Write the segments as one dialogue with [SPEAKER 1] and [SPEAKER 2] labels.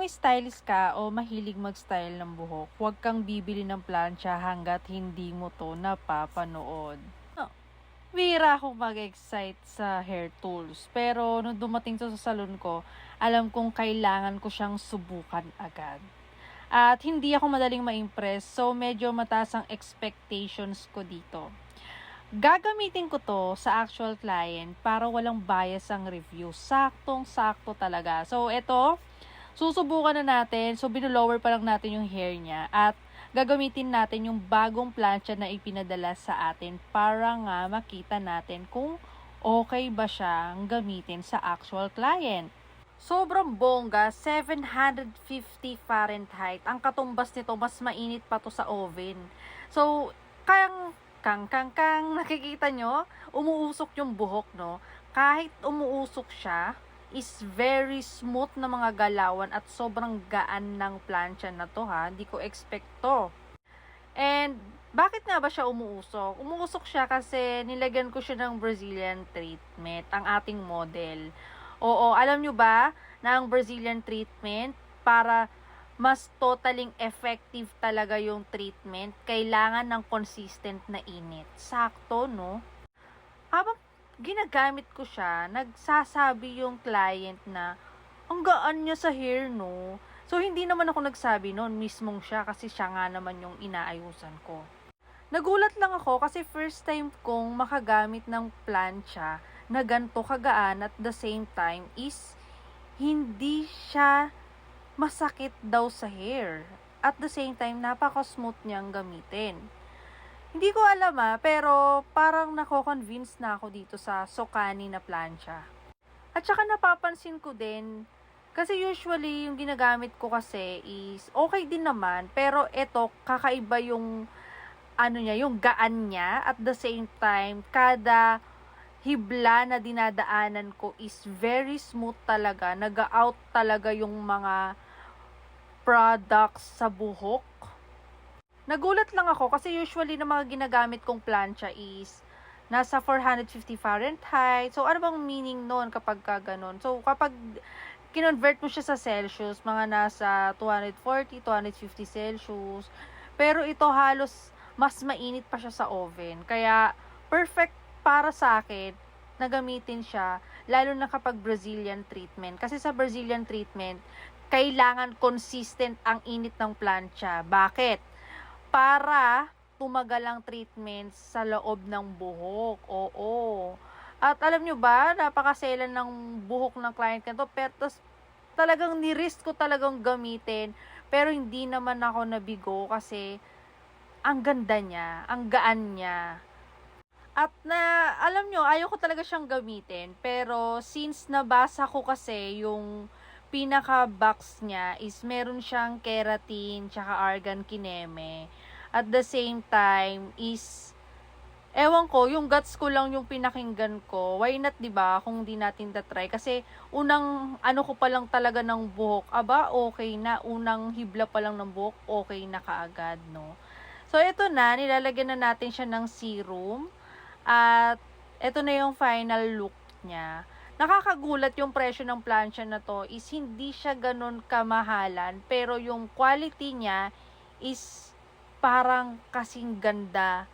[SPEAKER 1] Kung stylist ka o mahilig mag-style ng buhok, huwag kang bibili ng plancha hangga't hindi mo to napapanood. Oh, bihira akong mag-excite sa hair tools, pero nung dumating to sa salon ko, alam kong kailangan ko siyang subukan agad. At hindi ako madaling ma-impress, so medyo mataas ang expectations ko dito. Gagamitin ko to sa actual client para walang bias ang review. Saktong-sakto talaga. So, ito, susubukan na natin. So, binulower pa lang natin yung hair niya. At gagamitin natin yung bagong plancha na ipinadala sa atin para nga makita natin kung okay ba siyang gamitin sa actual client. Sobrang bongga, 750 Fahrenheit. Ang katumbas nito, mas mainit pa to sa oven. So, nakikita nyo, umuusok yung buhok, no? Kahit umuusok siya, is very smooth na mga galawan at sobrang gaan ng plancha na to, ha. Hindi ko expect to. And bakit nga ba siya umuusok? Umuusok siya kasi nilagyan ko siya ng Brazilian treatment, ang ating model. Oo, alam nyo ba na ang Brazilian treatment, para mas totaling effective talaga yung treatment, kailangan ng consistent na init. Sakto, no? Habang ginagamit ko siya, nagsasabi yung client na ang gaan niya sa hair, no? So, hindi naman ako nagsabi noon, mismong siya, kasi siya nga naman yung inaayusan ko. Nagulat lang ako kasi first time kong makagamit ng plancha na ganito kagaan at the same time is hindi siya masakit daw sa hair. At the same time, napaka-smooth niyang gamitin. Hindi ko alam pero parang nako-convince na ako dito sa Socani na plancha. At saka napapansin ko din, kasi usually yung ginagamit ko kasi is okay din naman, pero ito kakaiba yung yung gaan niya. At the same time, kada hibla na dinadaanan ko is very smooth talaga. Nag-out talaga yung mga products sa buhok. Nagulat lang ako kasi usually na mga ginagamit kong plancha is nasa 450 Fahrenheit. So, ano bang meaning nun kapag ganun? So, kapag kinonvert mo siya sa Celsius, mga nasa 240, 250 Celsius. Pero ito halos mas mainit pa siya sa oven. Kaya, perfect para sa akin na gamitin siya, lalo na kapag Brazilian treatment. Kasi sa Brazilian treatment, kailangan consistent ang init ng plancha. Bakit? Para tumagal ang treatment sa loob ng buhok. Oo. At alam nyo ba, napakaselan ng buhok ng client ko. Pero talagang ni-risk ko talagang gamitin. Pero hindi naman ako nabigo kasi ang ganda niya, ang gaan niya. At alam nyo, ayaw ko talaga siyang gamitin. Pero since nabasa ko kasi yung pinaka-box niya is meron siyang keratin tsaka argan kineme. At the same time is, ewan ko, yung guts ko lang yung pinakinggan ko. Why not, diba, kung di natin try? Kasi unang ko pa lang talaga ng buhok, okay na. Unang hibla pa lang ng buhok, okay na kaagad, no? So, ito na, nilalagyan na natin siya ng serum. At ito na yung final look niya. Nakakagulat yung presyo ng plancha na to is hindi siya ganun kamahalan, pero yung quality niya is parang kasing ganda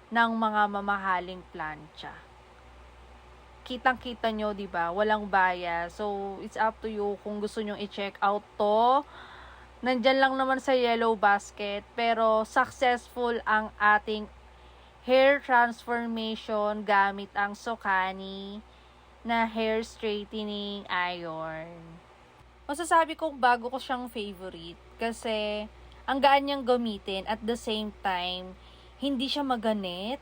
[SPEAKER 1] ng mga mamahaling plancha. Kitang-kita nyo, diba? Walang bias. So, it's up to you kung gusto nyo i-check out to. Nandyan lang naman sa yellow basket, pero successful ang ating hair transformation gamit ang Socani na hair straightening iron. Masasabi kong bago ko siyang favorite kasi ang gaan niyang gamitin at the same time, hindi siya maganit,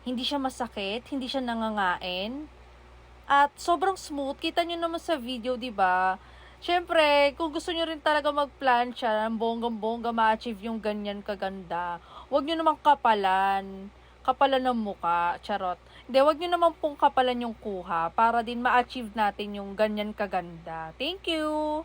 [SPEAKER 1] hindi siya masakit, hindi siya nangangain, at sobrang smooth. Kita niyo naman sa video, diba? Siyempre, kung gusto niyo rin talaga mag-plancha ng bonggang-bongga ma-achieve yung ganyan kaganda, huwag niyo naman kapalan ng muka, charot. Hindi, wag nyo naman pong kapalan yung kuha para din ma-achieve natin yung ganyan kaganda. Thank you!